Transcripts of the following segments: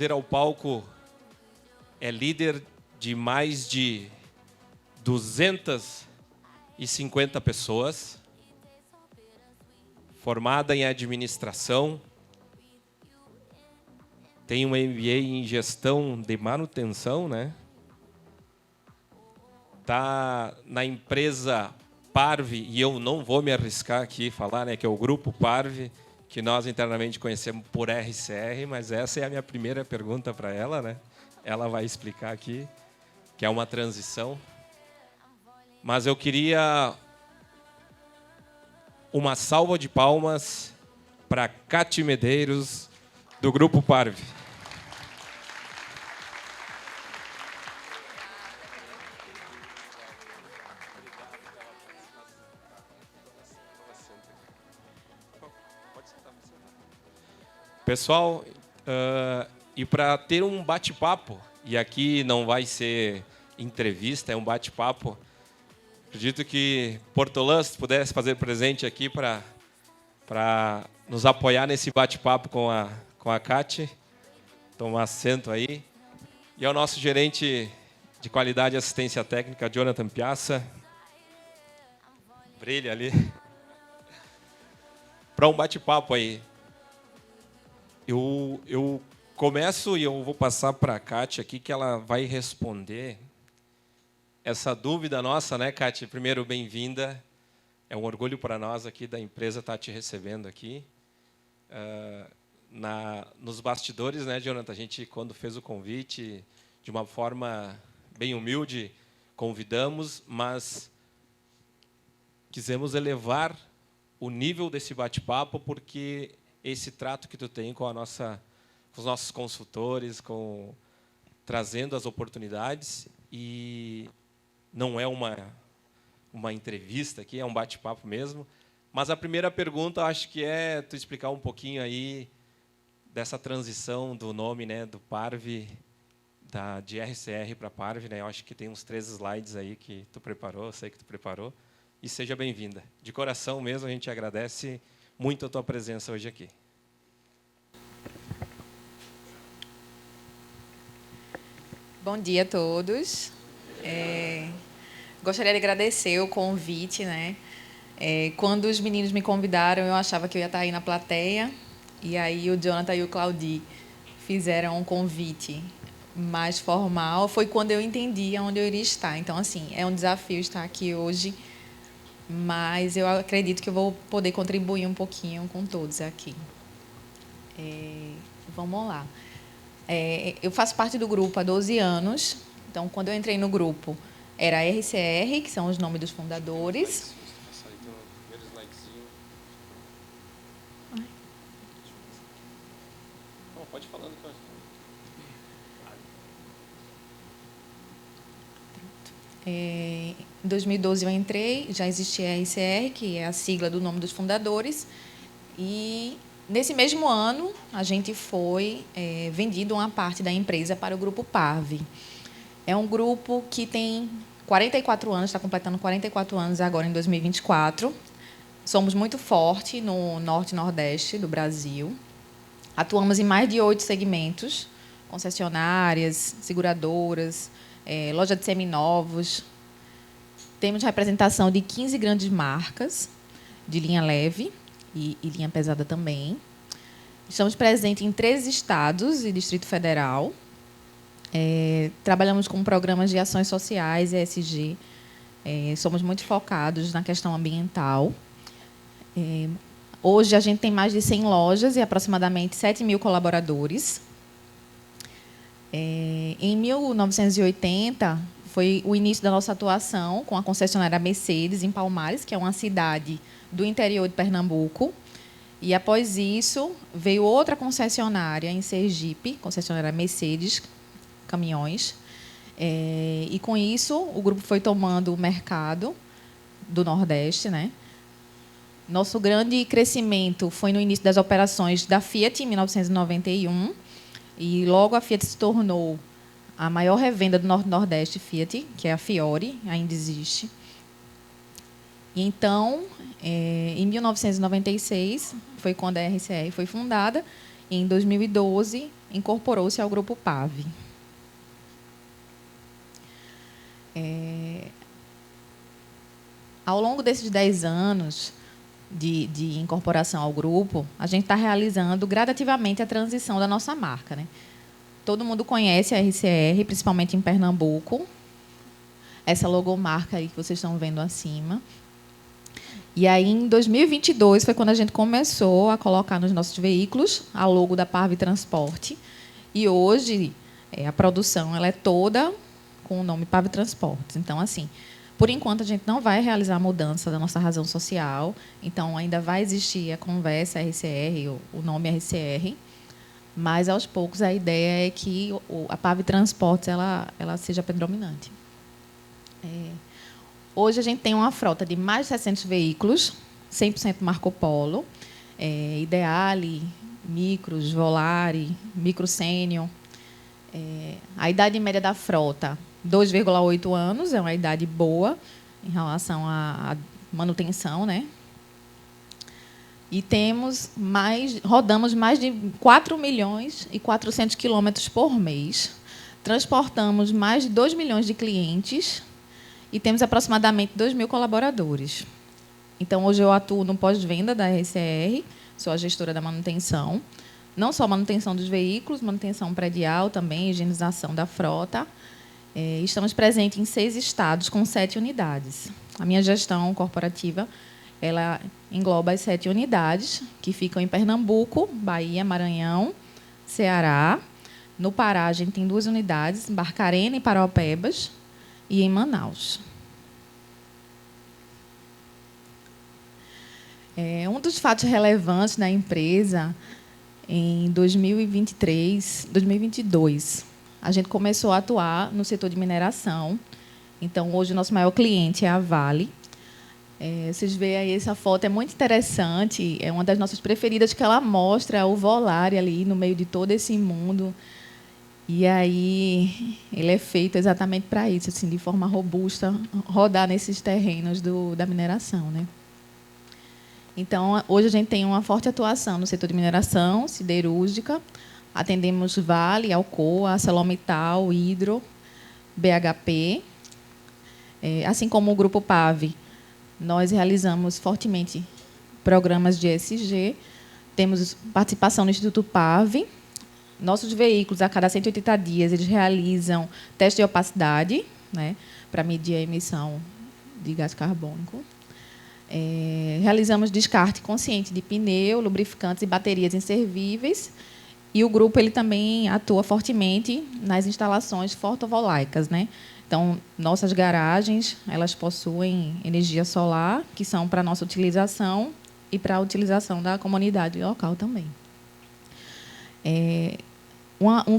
Ao palco é líder de mais de 250 pessoas, formada em administração, tem um MBA em gestão de manutenção, né? Tá na empresa Parve, e eu não vou me arriscar aqui falar, né, que é o grupo Parve, que nós internamente conhecemos por RCR, mas essa é a minha primeira pergunta para ela, né? Ela vai explicar aqui, que é uma transição. Mas eu queria uma salva de palmas para Cati Medeiros, do grupo Parve. Pessoal, e para ter um bate-papo, e aqui não vai ser entrevista, é um bate-papo, acredito que Portolã, se pudesse fazer presente aqui para nos apoiar nesse bate-papo com a Cati, tomar assento aí. E ao nosso gerente de qualidade e assistência técnica, Jonathan Piazza, brilha ali, para um bate-papo aí. Eu começo e eu vou passar para a Cati aqui, que ela vai responder essa dúvida nossa, né, Cati? Primeiro, bem-vinda. É um orgulho para nós aqui da empresa estar te recebendo aqui. Nos bastidores, né, Jonathan? A gente, quando fez o convite, de uma forma bem humilde, convidamos, mas quisemos elevar o nível desse bate-papo, porque esse trato que tu tem com com os nossos consultores, trazendo as oportunidades, e não é uma entrevista aqui, é um bate-papo mesmo. Mas a primeira pergunta, acho que é tu explicar um pouquinho aí dessa transição do nome, né, do Parve, de RCR para Parve, né? Eu acho que tem uns 3 slides aí que tu preparou, eu sei que tu preparou. E seja bem-vinda. De coração mesmo, a gente agradece muito a tua presença hoje aqui. Bom dia a todos. Gostaria de agradecer o convite, né? Quando os meninos me convidaram, eu achava que eu ia estar aí na plateia, e aí o Jonathan e o Claudi fizeram um convite mais formal. Foi quando eu entendi onde eu iria estar. Então, assim, é um desafio estar aqui hoje, mas eu acredito que eu vou poder contribuir um pouquinho com todos aqui. Vamos lá. Eu faço parte do grupo há 12 anos. Então, quando eu entrei no grupo, era a RCR, que são os nomes dos fundadores. Não, pode ir falando. Em 2012 eu entrei, já existia a RCR, que é a sigla do nome dos fundadores, e nesse mesmo ano a gente foi vendido uma parte da empresa para o grupo Parve. É um grupo que tem 44 anos, está completando 44 anos agora em 2024. Somos muito fortes no norte e nordeste do Brasil. Atuamos em mais de 8 segmentos, concessionárias, seguradoras, loja de seminovos. Temos representação de 15 grandes marcas, de linha leve e linha pesada também. Estamos presentes em 13 estados e Distrito Federal. Trabalhamos com programas de ações sociais, ESG. Somos muito focados na questão ambiental. Hoje, a gente tem mais de 100 lojas e aproximadamente 7 mil colaboradores. Em 1980, foi o início da nossa atuação com a concessionária Mercedes, em Palmares, que é uma cidade do interior de Pernambuco. E, após isso, veio outra concessionária em Sergipe, concessionária Mercedes, caminhões. E, com isso, o grupo foi tomando o mercado do Nordeste, né? Nosso grande crescimento foi no início das operações da Fiat, em 1991, e logo a Fiat se tornou a maior revenda do Norte-Nordeste Fiat, que é a Fiore, ainda existe. E, então, em 1996, foi quando a RCR foi fundada, e em 2012 incorporou-se ao Grupo PAV. Ao longo desses 10 anos de incorporação ao grupo, a gente está realizando gradativamente a transição da nossa marca, né? Todo mundo conhece a RCR, principalmente em Pernambuco. Essa logomarca aí que vocês estão vendo acima. E aí, em 2022, foi quando a gente começou a colocar nos nossos veículos a logo da PAV Transporte. E hoje, a produção ela é toda com o nome PAV Transportes. Então, assim, por enquanto, a gente não vai realizar a mudança da nossa razão social. Então, ainda vai existir a conversa RCR, o nome RCR. Mas, aos poucos, a ideia é que a PAV Transportes ela seja predominante. Hoje, a gente tem uma frota de mais de 600 veículos, 100% Marco Polo, Ideale, Micros, Volare, Micro Sênior. A idade média da frota, 2,8 anos, é uma idade boa em relação à manutenção, né? E rodamos mais de 4 milhões e 400 quilômetros por mês. Transportamos mais de 2 milhões de clientes e temos aproximadamente 2.000 colaboradores. Então, hoje eu atuo no pós-venda da RCR, sou a gestora da manutenção. Não só manutenção dos veículos, manutenção predial também, higienização da frota. Estamos presentes em 6 estados, com 7 unidades. A minha gestão corporativa ela engloba as 7 unidades, que ficam em Pernambuco, Bahia, Maranhão, Ceará. No Pará, a gente tem 2 unidades, em Barcarena e Paraopebas, e em Manaus. Um dos fatos relevantes da empresa, em 2022, a gente começou a atuar no setor de mineração. Então, hoje, o nosso maior cliente é a Vale. Vocês veem aí, essa foto é muito interessante, é uma das nossas preferidas, que ela mostra o Volare ali no meio de todo esse mundo. E aí, ele é feito exatamente para isso, assim, de forma robusta, rodar nesses terrenos da mineração, né? Então, hoje a gente tem uma forte atuação no setor de mineração, siderúrgica. Atendemos Vale, Alcoa, ArcelorMittal, Hydro, BHP. Assim como o Grupo PAV, nós realizamos fortemente programas de ESG. Temos participação no Instituto PAV. Nossos veículos, a cada 180 dias, eles realizam teste de opacidade, né, para medir a emissão de gás carbônico. Realizamos descarte consciente de pneu, lubrificantes e baterias inservíveis. E o grupo ele também atua fortemente nas instalações fotovoltaicas, né? Então, nossas garagens elas possuem energia solar, que são para a nossa utilização e para a utilização da comunidade local também. Um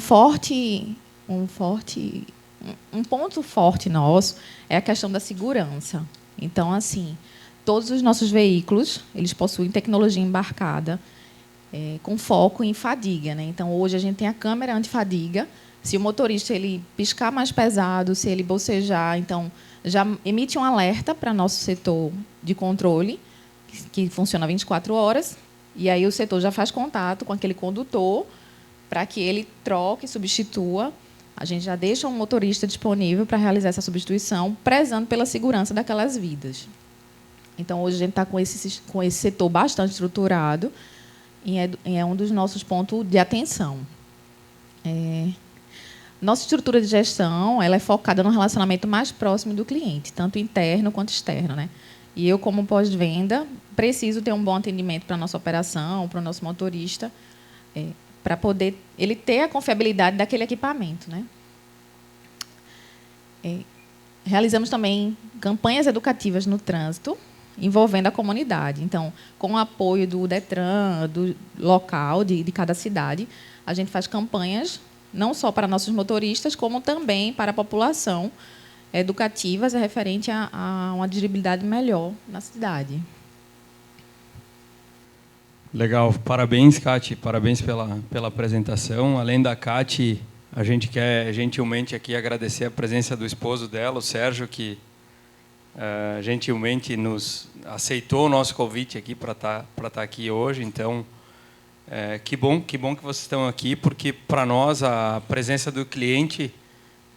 ponto forte nosso é a questão da segurança. Então, assim, todos os nossos veículos eles possuem tecnologia embarcada com foco em fadiga, né? Então, hoje a gente tem a câmera antifadiga. Se o motorista ele piscar mais pesado, se ele bocejar, então já emite um alerta para nosso setor de controle, que funciona 24 horas, e aí o setor já faz contato com aquele condutor para que ele troque, substitua. A gente já deixa um motorista disponível para realizar essa substituição, prezando pela segurança daquelas vidas. Então, hoje a gente está com esse setor bastante estruturado e é um dos nossos pontos de atenção. Nossa estrutura de gestão ela é focada no relacionamento mais próximo do cliente, tanto interno quanto externo, né? E eu, como pós-venda, preciso ter um bom atendimento para a nossa operação, para o nosso motorista, para poder ele ter a confiabilidade daquele equipamento, né? Realizamos também campanhas educativas no trânsito, envolvendo a comunidade. Então, com o apoio do Detran, do local, de cada cidade, a gente faz campanhas não só para nossos motoristas, como também para a população, educativas referente a uma dirigibilidade melhor na cidade. Legal. Parabéns, Cati. Parabéns pela apresentação. Além da Cati, a gente quer gentilmente aqui agradecer a presença do esposo dela, o Sérgio, que gentilmente nos aceitou o nosso convite aqui para estar aqui hoje. Então, Que bom que vocês estão aqui, porque para nós a presença do cliente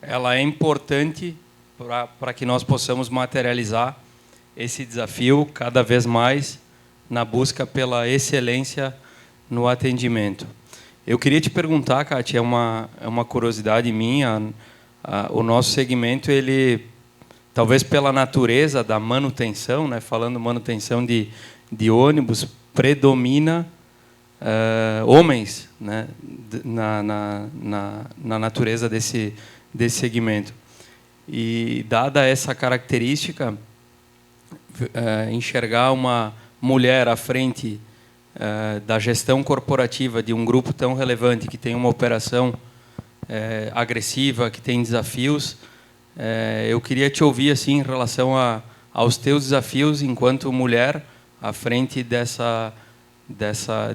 ela é importante para que nós possamos materializar esse desafio cada vez mais na busca pela excelência no atendimento. Eu queria te perguntar, Kátia, é uma curiosidade minha, o nosso segmento, ele, talvez pela natureza da manutenção, né, falando manutenção de ônibus, predomina homens, né, na natureza desse segmento. E, dada essa característica, enxergar uma mulher à frente da gestão corporativa de um grupo tão relevante, que tem uma operação agressiva, que tem desafios, eu queria te ouvir assim, em relação aos teus desafios enquanto mulher à frente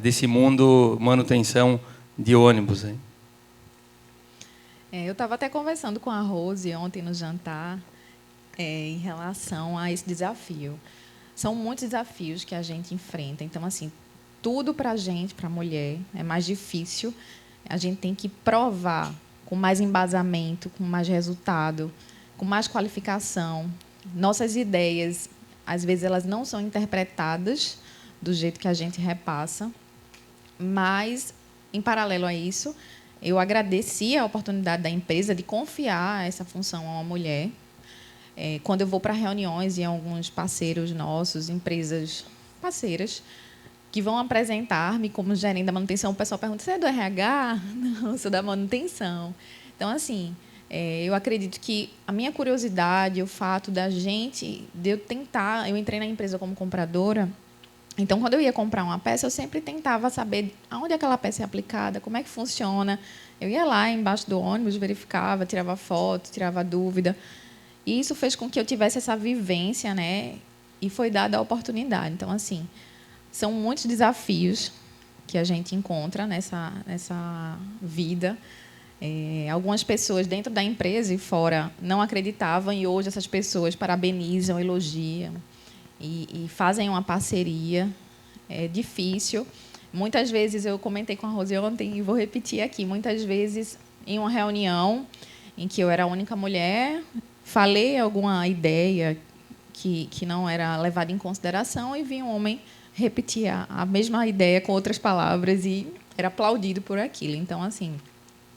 desse mundo manutenção de ônibus, hein? Eu estava até conversando com a Rose ontem no jantar em relação a esse desafio. São muitos desafios que a gente enfrenta. Então, assim, tudo para a gente, para a mulher, é mais difícil. A gente tem que provar com mais embasamento, com mais resultado, com mais qualificação. Nossas ideias, às vezes, elas não são interpretadas do jeito que a gente repassa. Mas, em paralelo a isso, eu agradeci a oportunidade da empresa de confiar essa função a uma mulher. Quando eu vou para reuniões e alguns parceiros nossos, empresas parceiras, que vão apresentar-me como gerente da manutenção, o pessoal pergunta: você é do RH? Não, eu sou da manutenção. Então, assim, eu acredito que a minha curiosidade, o fato de eu tentar, eu entrei na empresa como compradora, então, quando eu ia comprar uma peça, eu sempre tentava saber aonde aquela peça é aplicada, como é que funciona. Eu ia lá embaixo do ônibus, verificava, tirava foto, tirava dúvida. E isso fez com que eu tivesse essa vivência, né? E foi dada a oportunidade. Então, assim, são muitos desafios que a gente encontra nessa vida. Algumas pessoas dentro da empresa e fora não acreditavam, e hoje essas pessoas parabenizam, elogiam e fazem uma parceria. É difícil. Muitas vezes, eu comentei com a Rose ontem e vou repetir aqui, muitas vezes, em uma reunião em que eu era a única mulher, falei alguma ideia que não era levada em consideração e vi um homem repetir a mesma ideia com outras palavras e era aplaudido por aquilo. Então, assim,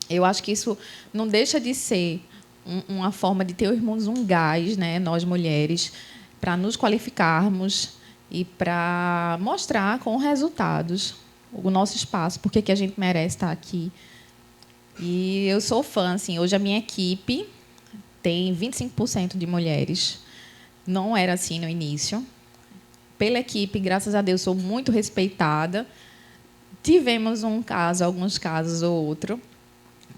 eu acho que isso não deixa de ser uma forma de termos um gás, né, nós mulheres, para nos qualificarmos e para mostrar com resultados o nosso espaço, porque que a gente merece estar aqui. E eu sou fã, assim, hoje a minha equipe tem 25% de mulheres. Não era assim no início. Pela equipe, graças a Deus, sou muito respeitada. Tivemos alguns casos ou outro,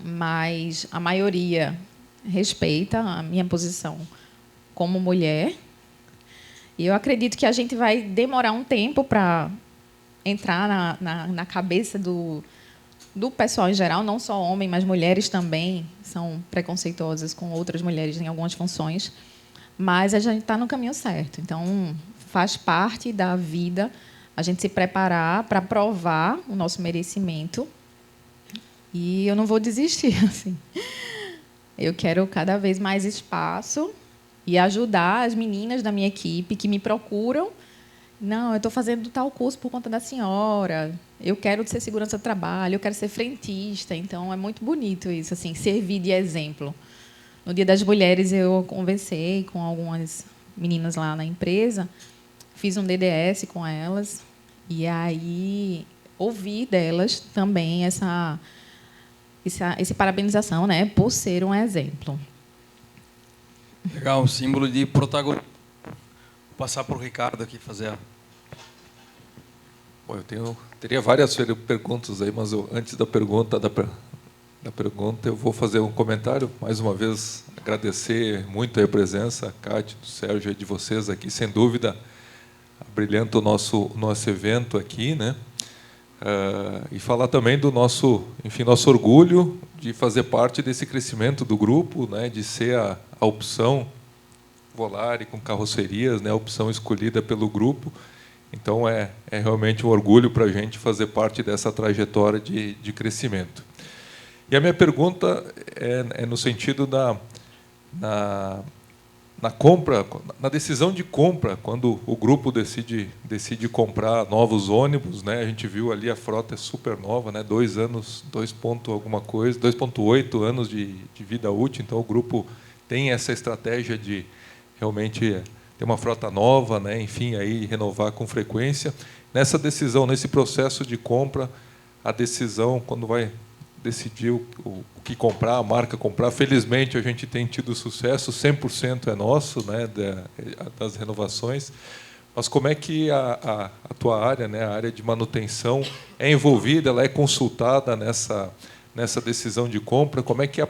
mas a maioria respeita a minha posição como mulher. E eu acredito que a gente vai demorar um tempo para entrar na cabeça do pessoal em geral, não só homens, mas mulheres também são preconceituosas com outras mulheres em algumas funções, mas a gente está no caminho certo. Então, faz parte da vida a gente se preparar para provar o nosso merecimento, e eu não vou desistir. Assim. Eu quero cada vez mais espaço e ajudar as meninas da minha equipe que me procuram. Não, eu estou fazendo tal curso por conta da senhora. Eu quero ser segurança do trabalho, eu quero ser frentista. Então, é muito bonito isso, assim, servir de exemplo. No Dia das Mulheres, eu conversei com algumas meninas lá na empresa, fiz um DDS com elas, e aí ouvi delas também essa parabenização, né, por ser um exemplo. Legal, um símbolo de protagonismo. Vou passar para o Ricardo aqui fazer a... Bom, teria várias perguntas aí, mas antes da pergunta, eu vou fazer um comentário. Mais uma vez, agradecer muito a presença, a Kátia, do Sérgio e de vocês aqui, sem dúvida, brilhando o nosso evento aqui, né? E falar também do nosso orgulho de fazer parte desse crescimento do grupo, né? De ser a opção Volare com carrocerias, né? A opção escolhida pelo grupo. Então, é realmente um orgulho para a gente fazer parte dessa trajetória de crescimento. E a minha pergunta é no sentido na compra, na decisão de compra, quando o grupo decide comprar novos ônibus, né? A gente viu ali a frota é super nova, né? 2 anos, 2,8 anos de vida útil. Então, o grupo tem essa estratégia de realmente ter uma frota nova, né? Enfim, aí renovar com frequência. Nessa decisão, nesse processo de compra, a decisão, quando vai decidir o que comprar, a marca comprar, felizmente a gente tem tido sucesso, 100% é nosso, né? Das renovações. Mas como é que a tua área, né? A área de manutenção, é envolvida, ela é consultada nessa decisão de compra? Como é que é a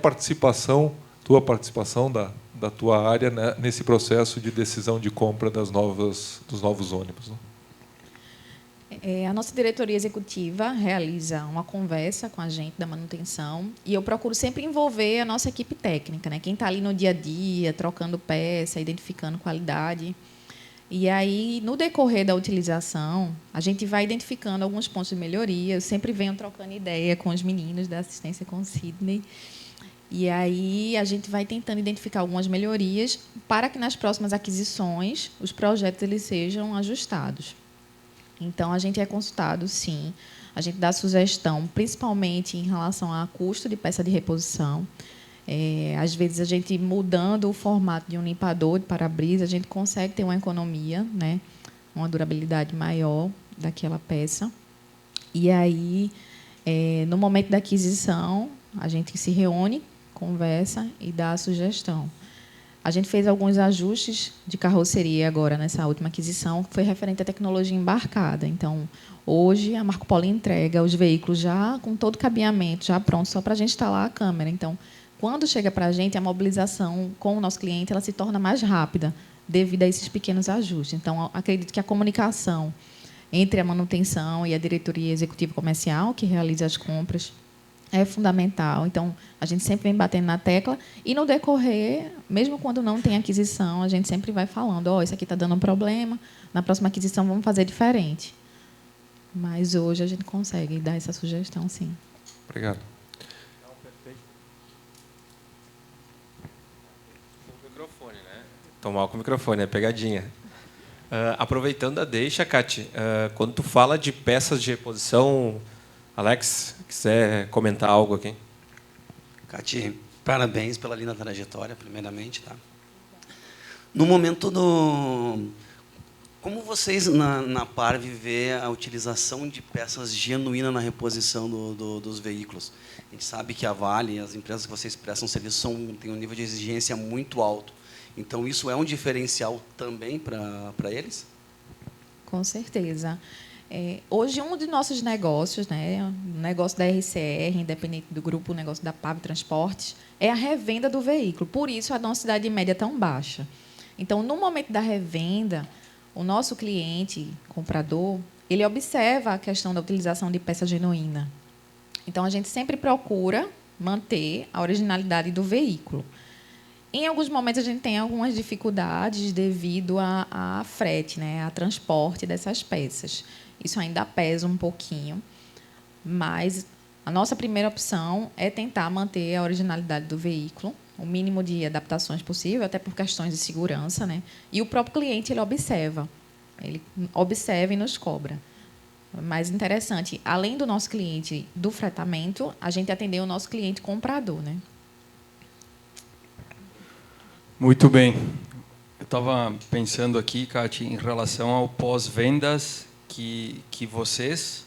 tua participação da tua área, né, nesse processo de decisão de compra dos novos ônibus, né? A nossa diretoria executiva realiza uma conversa com a gente da manutenção e eu procuro sempre envolver a nossa equipe técnica, né? Quem está ali no dia a dia, trocando peça, identificando qualidade. E aí, no decorrer da utilização, a gente vai identificando alguns pontos de melhoria. Eu sempre venho trocando ideia com os meninos da assistência com o Sidney. E aí a gente vai tentando identificar algumas melhorias para que nas próximas aquisições os projetos eles sejam ajustados. Então a gente é consultado, sim. A gente dá sugestão, principalmente em relação a custo de peça de reposição. Às vezes a gente mudando o formato de um limpador de para-brisa, a gente consegue ter uma economia, né? Uma durabilidade maior daquela peça. E aí, no momento da aquisição, a gente se reúne, conversa e dá a sugestão. A gente fez alguns ajustes de carroceria agora nessa última aquisição, que foi referente à tecnologia embarcada. Então, hoje, a Marco Polo entrega os veículos já com todo o cabeamento, já pronto, só para a gente instalar a câmera. Então, quando chega para a gente, a mobilização com o nosso cliente ela se torna mais rápida, devido a esses pequenos ajustes. Então, acredito que a comunicação entre a manutenção e a diretoria executiva comercial, que realiza as compras, é fundamental. Então, a gente sempre vem batendo na tecla e, no decorrer, mesmo quando não tem aquisição, a gente sempre vai falando, isso aqui está dando um problema, na próxima aquisição vamos fazer diferente. Mas hoje a gente consegue dar essa sugestão, sim. Obrigado. O microfone, né? Tomar com o microfone, é pegadinha. Aproveitando a deixa, Cati, quando tu fala de peças de reposição, Alex, quiser comentar algo aqui? Cati, parabéns pela linda trajetória, primeiramente. Tá? No momento do... Como vocês, na Parve, vê a utilização de peças genuínas na reposição dos veículos? A gente sabe que a Vale, as empresas que vocês prestam serviço, têm um nível de exigência muito alto. Então, isso é um diferencial também para eles? Com certeza. Hoje, um dos nossos negócios, né, o negócio da RCR, independente do grupo, o negócio da PAV Transportes, é a revenda do veículo. Por isso, a nossa cidade média é tão baixa. Então, no momento da revenda, o nosso cliente, comprador, ele observa a questão da utilização de peça genuína. Então, a gente sempre procura manter a originalidade do veículo. Em alguns momentos, a gente tem algumas dificuldades devido a frete, né, a transporte dessas peças. Isso ainda pesa um pouquinho, mas a nossa primeira opção é tentar manter a originalidade do veículo, o mínimo de adaptações possível, até por questões de segurança, né? E o próprio cliente ele observa e nos cobra. Mais interessante, além do nosso cliente do fretamento, a gente atendeu o nosso cliente comprador, né? Muito bem. Eu estava pensando aqui, Cati, em relação ao pós-vendas que vocês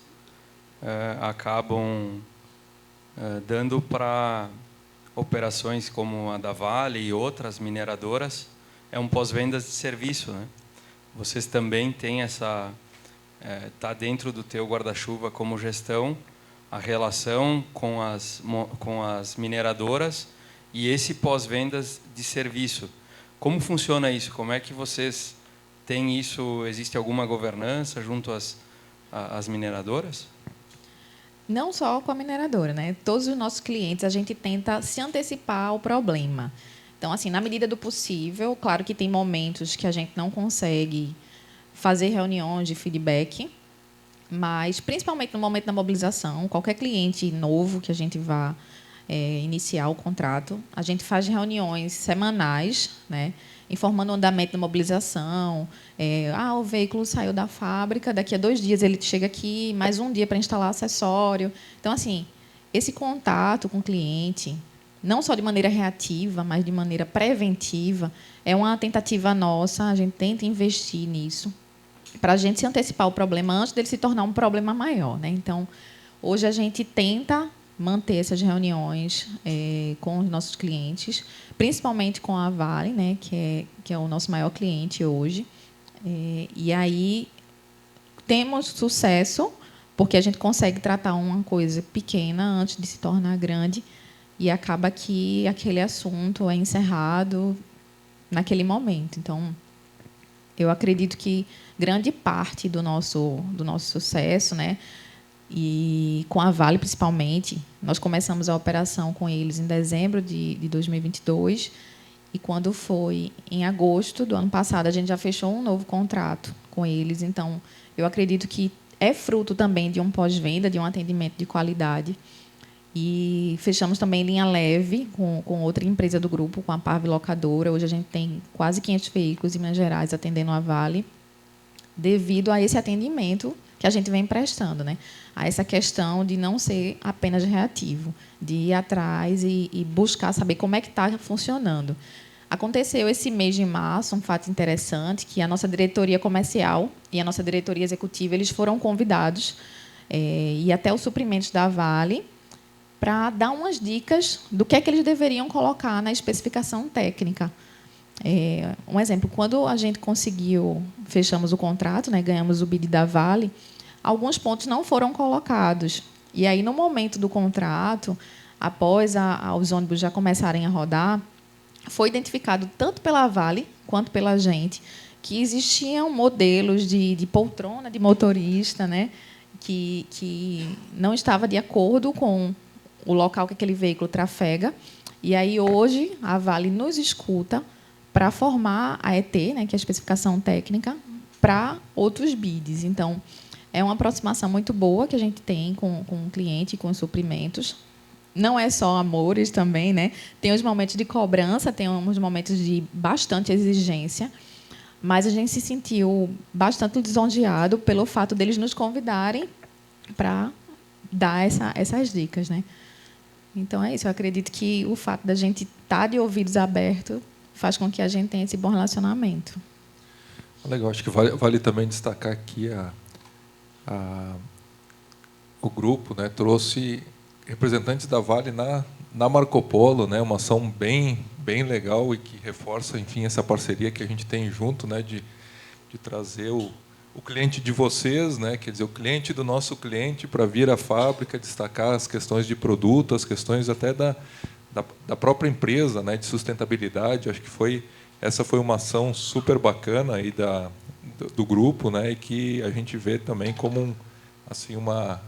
acabam dando para operações como a da Vale e outras mineradoras. É um pós-vendas de serviço, né? Vocês também têm essa... Está dentro do teu guarda-chuva como gestão, a relação com as mineradoras e esse pós-vendas de serviço. Como funciona isso? Como é que vocês têm isso? Existe alguma governança junto às mineradoras? Não só com a mineradora, né? Todos os nossos clientes, a gente tenta se antecipar ao problema. Então, assim, na medida do possível, claro que tem momentos que a gente não consegue fazer reuniões de feedback, mas principalmente no momento da mobilização, qualquer cliente novo que a gente vá iniciar o contrato, a gente faz reuniões semanais, né, informando o andamento da mobilização. O veículo saiu da fábrica, daqui a 2 dias ele chega aqui, mais um dia para instalar acessório. Então, assim, esse contato com o cliente, não só de maneira reativa, mas de maneira preventiva, é uma tentativa nossa, a gente tenta investir nisso, para a gente se antecipar ao problema antes dele se tornar um problema maior, né? Então, hoje a gente tenta manter essas reuniões com os nossos clientes, principalmente com a Vale, né, que é o nosso maior cliente hoje. E aí temos sucesso, porque a gente consegue tratar uma coisa pequena antes de se tornar grande, e acaba que aquele assunto é encerrado naquele momento. Então, eu acredito que grande parte do nosso sucesso, né, e com a Vale, principalmente, nós começamos a operação com eles em dezembro de 2022, e quando foi em agosto do ano passado, a gente já fechou um novo contrato com eles. Então, eu acredito que é fruto também de um pós-venda, de um atendimento de qualidade. E fechamos também linha leve com outra empresa do grupo, com a Parve Locadora. Hoje a gente tem quase 500 veículos em Minas Gerais atendendo a Vale, devido a esse atendimento que a gente vem prestando, né? A essa questão de não ser apenas reativo, de ir atrás e buscar saber como é que está funcionando. Aconteceu esse mês de março um fato interessante, que a nossa diretoria comercial e a nossa diretoria executiva eles foram convidados e até os suprimentos da Vale para dar umas dicas do que é que eles deveriam colocar na especificação técnica. Um exemplo, quando a gente fechamos o contrato, né, ganhamos o bid da Vale, alguns pontos não foram colocados. E aí, no momento do contrato, após os ônibus já começarem a rodar, foi identificado tanto pela Vale quanto pela gente que existiam modelos de poltrona de motorista, né, que não estava de acordo com o local que aquele veículo trafega. E aí, hoje, a Vale nos escuta para formar a ET, né, que é a especificação técnica, para outros bids. Então, é uma aproximação muito boa que a gente tem com o cliente, com os suprimentos. Não é só amores também, né? Tem os momentos de cobrança, tem uns momentos de bastante exigência, mas a gente se sentiu bastante lisonjeado pelo fato deles nos convidarem para dar essas dicas, né? Então, é isso. Eu acredito que o fato da gente estar de ouvidos abertos faz com que a gente tenha esse bom relacionamento. Legal. Acho que vale também destacar aqui o grupo, né, trouxe representantes da Vale na Marco Polo, né, uma ação bem legal e que reforça, enfim, essa parceria que a gente tem junto, né, de trazer o cliente de vocês, né, quer dizer, o cliente do nosso cliente para vir à fábrica, destacar as questões de produto, as questões até da própria empresa, né, de sustentabilidade. Acho que essa foi uma ação super bacana aí do grupo, né, e que a gente vê também como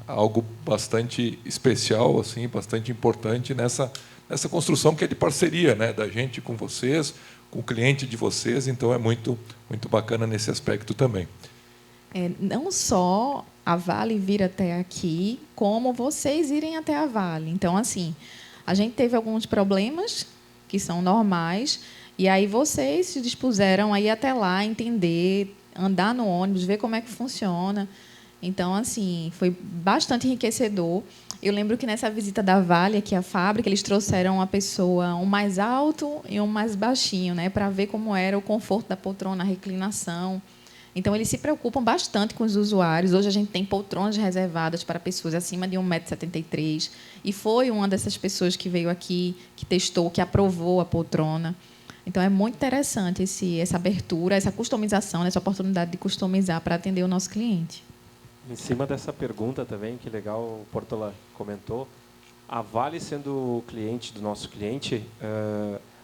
algo bastante especial, assim, bastante importante nessa construção que é de parceria, né, da gente com vocês, com o cliente de vocês. Então é muito bacana nesse aspecto também. Não só a Vale vir até aqui, como vocês irem até a Vale. Então, assim, a gente teve alguns problemas que são normais, e aí vocês se dispuseram a ir até lá, entender, andar no ônibus, ver como é que funciona. Então, assim, foi bastante enriquecedor. Eu lembro que nessa visita da Vale, aqui à fábrica, eles trouxeram uma pessoa, um mais alto e um mais baixinho, né, para ver como era o conforto da poltrona, a reclinação. Então, eles se preocupam bastante com os usuários. Hoje, a gente tem poltronas reservadas para pessoas acima de 1,73 m. E foi uma dessas pessoas que veio aqui, que testou, que aprovou a poltrona. Então, é muito interessante essa abertura, essa customização, essa oportunidade de customizar para atender o nosso cliente. Em cima dessa pergunta também, que legal o Portola comentou, a Vale sendo o cliente do nosso cliente,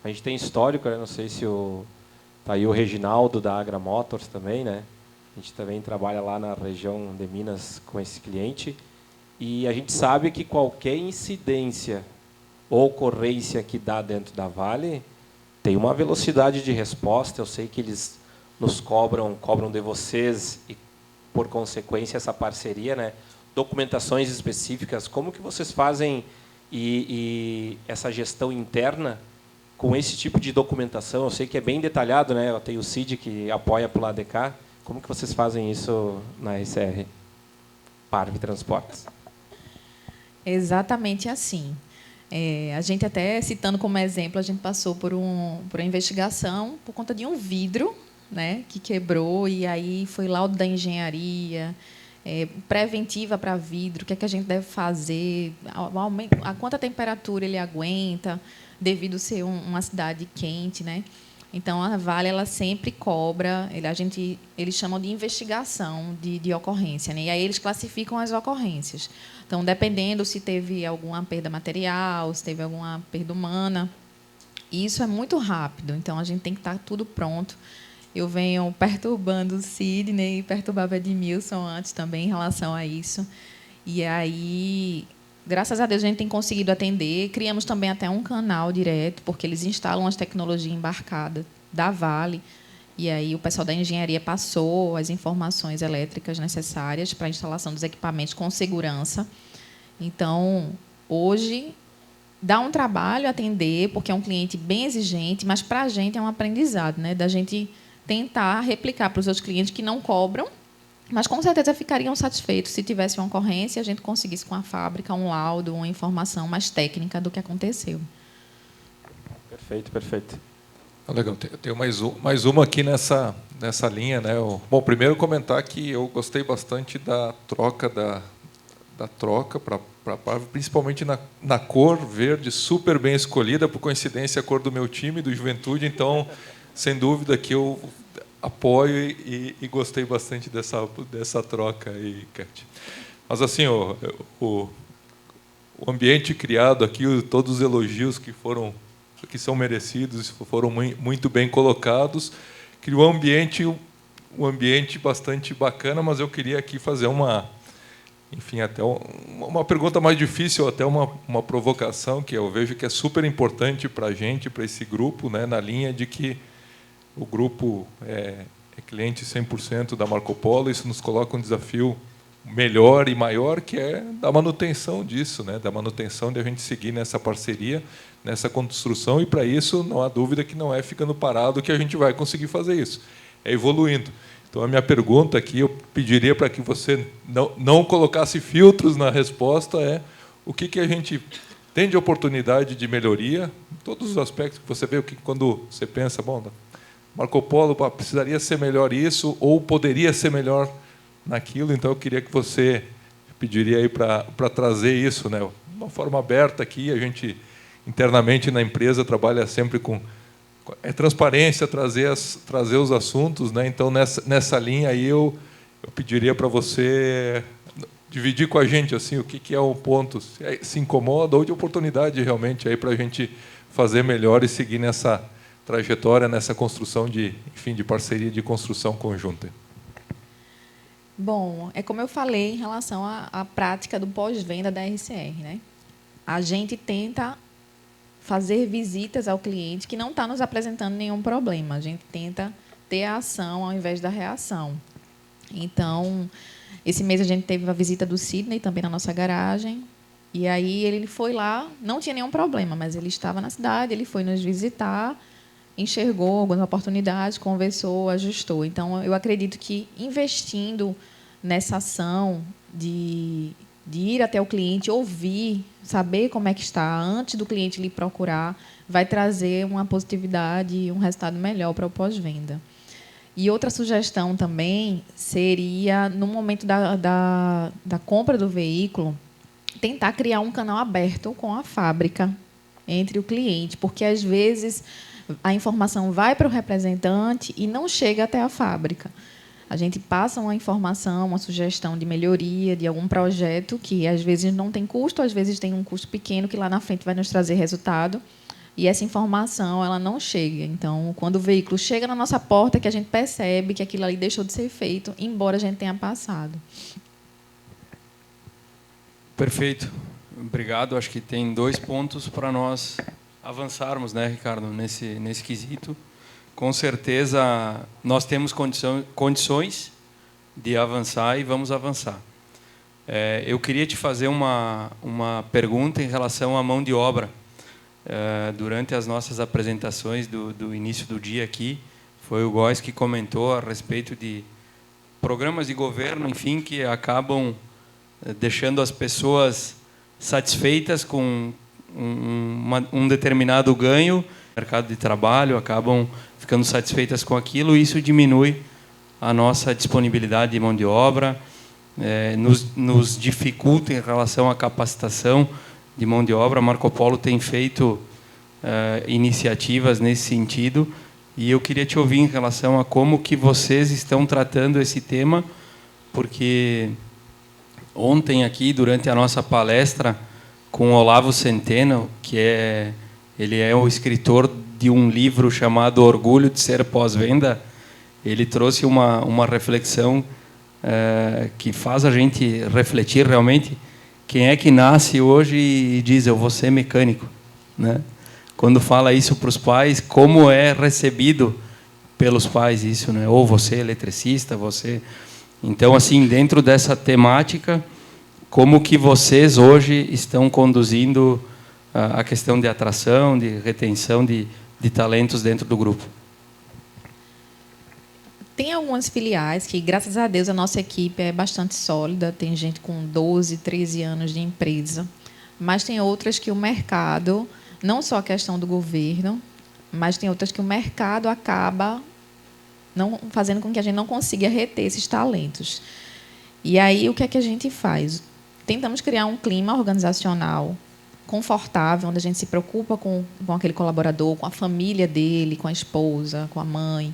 a gente tem histórico, né? Não sei se está aí o Reginaldo da Agra Motors também, né? A gente também trabalha lá na região de Minas com esse cliente, e a gente sabe que qualquer incidência ou ocorrência que dá dentro da Vale tem uma velocidade de resposta. Eu sei que eles nos cobram de vocês e, por consequência, essa parceria, né? Documentações específicas, como que vocês fazem e essa gestão interna com esse tipo de documentação? Eu sei que é bem detalhado, né? Eu tenho o CID que apoia para o lado de cá. Como que vocês fazem isso na RCR? Parve Transportes. Exatamente assim. A gente até, citando como exemplo, a gente passou por uma investigação por conta de um vidro, né, que quebrou, e aí foi laudo da engenharia, preventiva para vidro, o que é que a gente deve fazer, a quanta temperatura ele aguenta, devido ser uma cidade quente, né? Então, a Vale ela sempre cobra, eles chamam de investigação de ocorrência, né? E aí eles classificam as ocorrências. Então, dependendo se teve alguma perda material, se teve alguma perda humana, isso é muito rápido. Então, a gente tem que estar tudo pronto. Eu venho perturbando o Sidney e perturbava Edmilson antes também em relação a isso. E aí, graças a Deus, a gente tem conseguido atender. Criamos também até um canal direto, porque eles instalam as tecnologias embarcadas da Vale. E aí o pessoal da engenharia passou as informações elétricas necessárias para a instalação dos equipamentos com segurança. Então, hoje, dá um trabalho atender, porque é um cliente bem exigente, mas para a gente é um aprendizado, né? Da gente tentar replicar para os outros clientes que não cobram, mas com certeza ficariam satisfeitos se tivesse uma ocorrência e a gente conseguisse com a fábrica um laudo, uma informação mais técnica do que aconteceu. Perfeito, perfeito. Legal, eu tenho mais uma aqui nessa linha, né? Bom, primeiro comentar que eu gostei bastante da troca para Parve, principalmente na cor verde, super bem escolhida, por coincidência a cor do meu time, do Juventude, então, sem dúvida que eu apoio e gostei bastante dessa troca aí, Cat. Mas assim, o ambiente criado aqui, todos os elogios que são merecidos, foram muito bem colocados, criou um ambiente bastante bacana, mas eu queria aqui fazer até uma pergunta mais difícil, até uma provocação, que eu vejo que é super importante para a gente, para esse grupo, né, na linha de que o grupo é cliente 100% da Marco Polo. Isso nos coloca um desafio melhor e maior, que é da manutenção disso, né? Da manutenção de a gente seguir nessa parceria, nessa construção, e para isso não há dúvida que não é ficando parado que a gente vai conseguir fazer isso, é evoluindo. Então, a minha pergunta aqui, eu pediria para que você não colocasse filtros na resposta, o que a gente tem de oportunidade de melhoria, em todos os aspectos que você vê, quando você pensa, bom, Marco Polo precisaria ser melhor isso, ou poderia ser melhor naquilo. Então, eu queria que você pediria aí para trazer isso, né, de uma forma aberta aqui. A gente, internamente na empresa, trabalha sempre com transparência, trazer os assuntos, né? Então, nessa linha aí, eu pediria para você dividir com a gente assim, o que é um ponto, se incomoda, ou de oportunidade realmente aí para a gente fazer melhor e seguir nessa trajetória, nessa construção de parceria, de construção conjunta. Bom, é como eu falei em relação à prática do pós-venda da RCR, né? A gente tenta fazer visitas ao cliente que não está nos apresentando nenhum problema. A gente tenta ter a ação ao invés da reação. Então, esse mês a gente teve a visita do Sidney também na nossa garagem. E aí ele foi lá, não tinha nenhum problema, mas ele estava na cidade, ele foi nos visitar, enxergou algumas oportunidades, conversou, ajustou. Então, eu acredito que investindo nessa ação de ir até o cliente, ouvir, saber como é que está, antes do cliente lhe procurar, vai trazer uma positividade e um resultado melhor para o pós-venda. E outra sugestão também seria, no momento da compra do veículo, tentar criar um canal aberto com a fábrica, entre o cliente, porque, às vezes, a informação vai para o representante e não chega até a fábrica. A gente passa uma informação, uma sugestão de melhoria, de algum projeto que, às vezes, não tem custo, às vezes tem um custo pequeno, que lá na frente vai nos trazer resultado, e essa informação ela não chega. Então, quando o veículo chega na nossa porta, que a gente percebe que aquilo ali deixou de ser feito, embora a gente tenha passado. Perfeito. Obrigado. Acho que tem 2 pontos para nós avançarmos, né, Ricardo, nesse quesito. Com certeza, nós temos condições de avançar e vamos avançar. Eu queria te fazer uma pergunta em relação à mão de obra. Durante as nossas apresentações do início do dia aqui, foi o Góes que comentou a respeito de programas de governo, enfim, que acabam deixando as pessoas satisfeitas com um determinado ganho no mercado de trabalho, acabam ficando satisfeitas com aquilo, e isso diminui a nossa disponibilidade de mão de obra, nos dificulta em relação à capacitação de mão de obra. Marco Polo tem feito iniciativas nesse sentido, e eu queria te ouvir em relação a como que vocês estão tratando esse tema, porque ontem aqui, durante a nossa palestra com o Olavo Centeno, ele é o escritor de um livro chamado Orgulho de Ser Pós-Venda, ele trouxe uma reflexão que faz a gente refletir realmente. Quem é que nasce hoje e diz, eu vou ser mecânico, né? Quando fala isso para os pais, como é recebido pelos pais isso, né? Ou você é eletricista, você... Então, assim, dentro dessa temática, como que vocês hoje estão conduzindo a questão de atração, de retenção de talentos dentro do grupo? Tem algumas filiais que, graças a Deus, a nossa equipe é bastante sólida. Tem gente com 12, 13 anos de empresa. Mas tem outras que o mercado, não só a questão do governo, mas tem outras que o mercado acaba não fazendo com que a gente não consiga reter esses talentos. E aí, o que é que a gente faz? Tentamos criar um clima organizacional confortável, onde a gente se preocupa com aquele colaborador, com a família dele, com a esposa, com a mãe.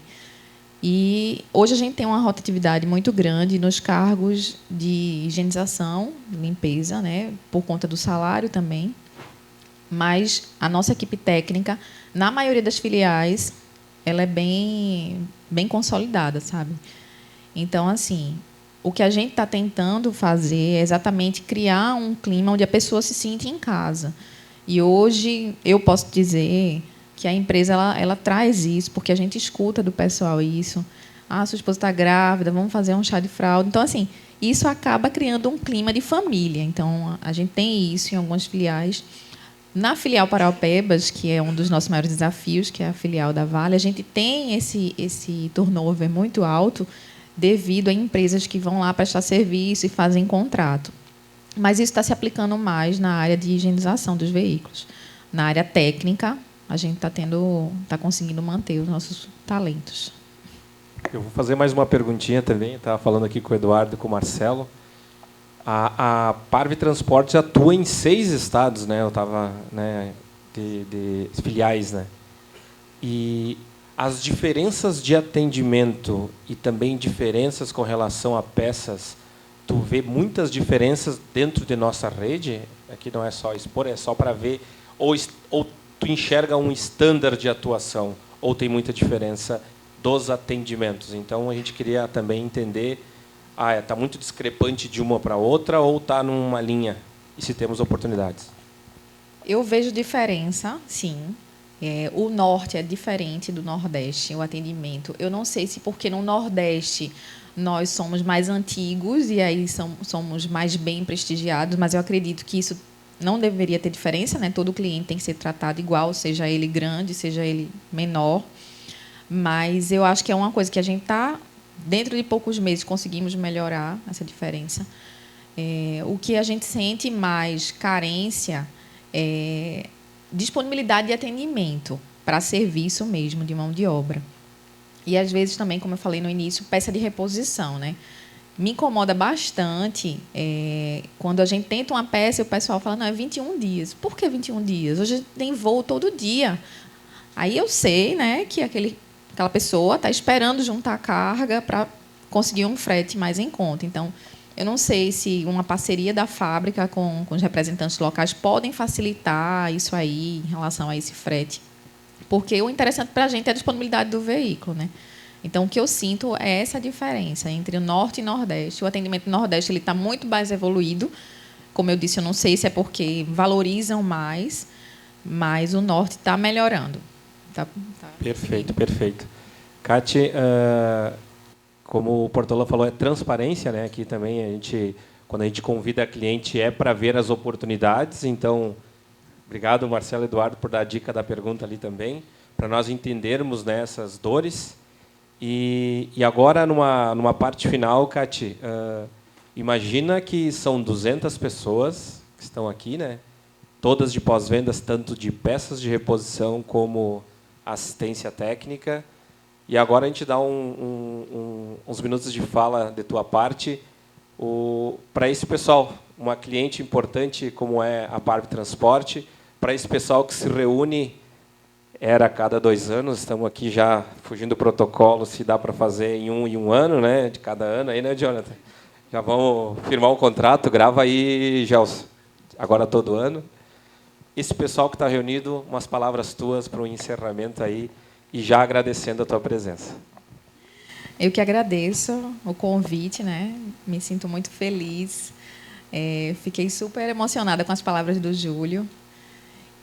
E hoje a gente tem uma rotatividade muito grande nos cargos de higienização, limpeza, né, por conta do salário também. Mas a nossa equipe técnica, na maioria das filiais, ela é bem consolidada, sabe? Então, assim, o que a gente está tentando fazer é exatamente criar um clima onde a pessoa se sinta em casa. E hoje eu posso dizer que a empresa ela traz isso, porque a gente escuta do pessoal isso. Ah, sua esposa está grávida, vamos fazer um chá de fralda. Então, assim, isso acaba criando um clima de família. Então, a gente tem isso em algumas filiais. Na filial Paraupebas, que é um dos nossos maiores desafios, que é a filial da Vale, a gente tem esse turnover muito alto devido a empresas que vão lá prestar serviço e fazem contrato. Mas isso está se aplicando mais na área de higienização dos veículos. Na área técnica, a gente está conseguindo manter os nossos talentos. Eu vou fazer mais uma perguntinha também. Estava falando aqui com o Eduardo e com o Marcelo. A Parve Transportes atua em 6 estados, né? Eu estava, né, de filiais, né? E as diferenças de atendimento e também diferenças com relação a peças, tu vê muitas diferenças dentro de nossa rede? Aqui não é só expor, é só para ver, ou tu enxerga um estándar de atuação, ou tem muita diferença dos atendimentos? Então, a gente queria também entender, está muito discrepante de uma para outra, ou está numa linha, e se temos oportunidades? Eu vejo diferença, sim. O Norte é diferente do Nordeste, o atendimento. Eu não sei se porque no Nordeste nós somos mais antigos e aí somos mais bem prestigiados, mas eu acredito que isso não deveria ter diferença, né? Todo cliente tem que ser tratado igual, seja ele grande, seja ele menor. Mas eu acho que é uma coisa que a gente está, dentro de poucos meses, conseguimos melhorar essa diferença. O que a gente sente mais carência é disponibilidade de atendimento para serviço mesmo, de mão de obra. E, às vezes, também, como eu falei no início, peça de reposição, né? Me incomoda bastante quando a gente tenta uma peça e o pessoal fala, não, é 21 dias. Por que 21 dias? Hoje tem voo todo dia. Aí eu sei, né, que aquela pessoa está esperando juntar carga para conseguir um frete mais em conta. Então, eu não sei se uma parceria da fábrica com os representantes locais podem facilitar isso aí em relação a esse frete. Porque o interessante para a gente é a disponibilidade do veículo, né? Então, o que eu sinto é essa diferença entre o Norte e Nordeste. O atendimento no Nordeste está muito mais evoluído. Como eu disse, eu não sei se é porque valorizam mais, mas o Norte está melhorando. Perfeito, perfeito. Cati, como o Portola falou, é transparência, né? Aqui também quando a gente convida a cliente é para ver as oportunidades. Então, obrigado, Marcelo Eduardo, por dar a dica da pergunta ali também, para nós entendermos, né, essas dores. E agora, numa parte final, Cati, imagina que são 200 pessoas que estão aqui, né? Todas de pós-vendas, tanto de peças de reposição como assistência técnica. E agora a gente dá uns minutos de fala de tua parte para esse pessoal, uma cliente importante como é a Parv Transporte, para esse pessoal que se reúne a cada 2 anos, estamos aqui já fugindo do protocolo, se dá para fazer em um ano, né, de cada ano, aí, né, Jonathan? Já vamos firmar um contrato, grava aí, Gelson, agora todo ano. Esse pessoal que está reunido, umas palavras tuas para o encerramento aí, e já agradecendo a tua presença. Eu que agradeço o convite, né? Me sinto muito feliz. Fiquei super emocionada com as palavras do Júlio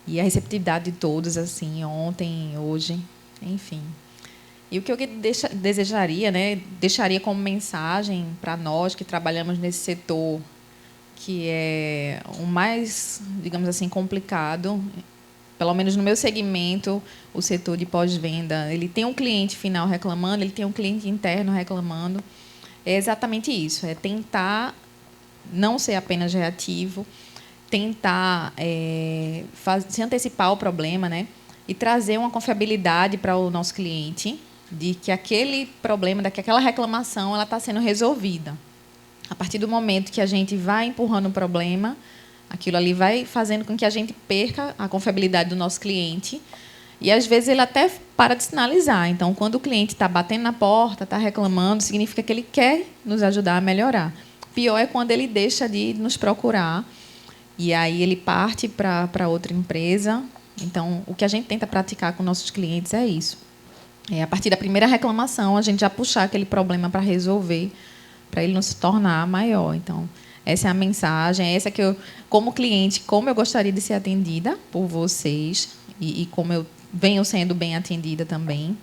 e a receptividade de todos, assim, ontem, hoje, enfim. E o que eu desejaria, né? Deixaria como mensagem para nós que trabalhamos nesse setor, que é o mais, digamos assim, complicado. Pelo menos no meu segmento, o setor de pós-venda, ele tem um cliente final reclamando, ele tem um cliente interno reclamando. É exatamente isso, é tentar não ser apenas reativo, tentar se antecipar ao problema, né? E trazer uma confiabilidade para o nosso cliente de que aquele problema, de que aquela reclamação, ela está sendo resolvida. A partir do momento que a gente vai empurrando o problema, aquilo ali vai fazendo com que a gente perca a confiabilidade do nosso cliente e, às vezes, ele até para de sinalizar. Então, quando o cliente está batendo na porta, está reclamando, significa que ele quer nos ajudar a melhorar. Pior é quando ele deixa de nos procurar e aí ele parte para outra empresa. Então, o que a gente tenta praticar com nossos clientes é isso. A partir da primeira reclamação, a gente já puxar aquele problema para resolver, para ele não se tornar maior. Então, essa é a mensagem, essa que eu, como cliente, como eu gostaria de ser atendida por vocês e como eu venho sendo bem atendida também,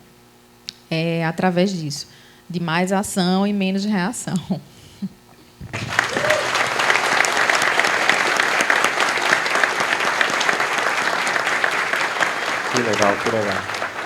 através disso, de mais ação e menos reação. Que legal, que legal.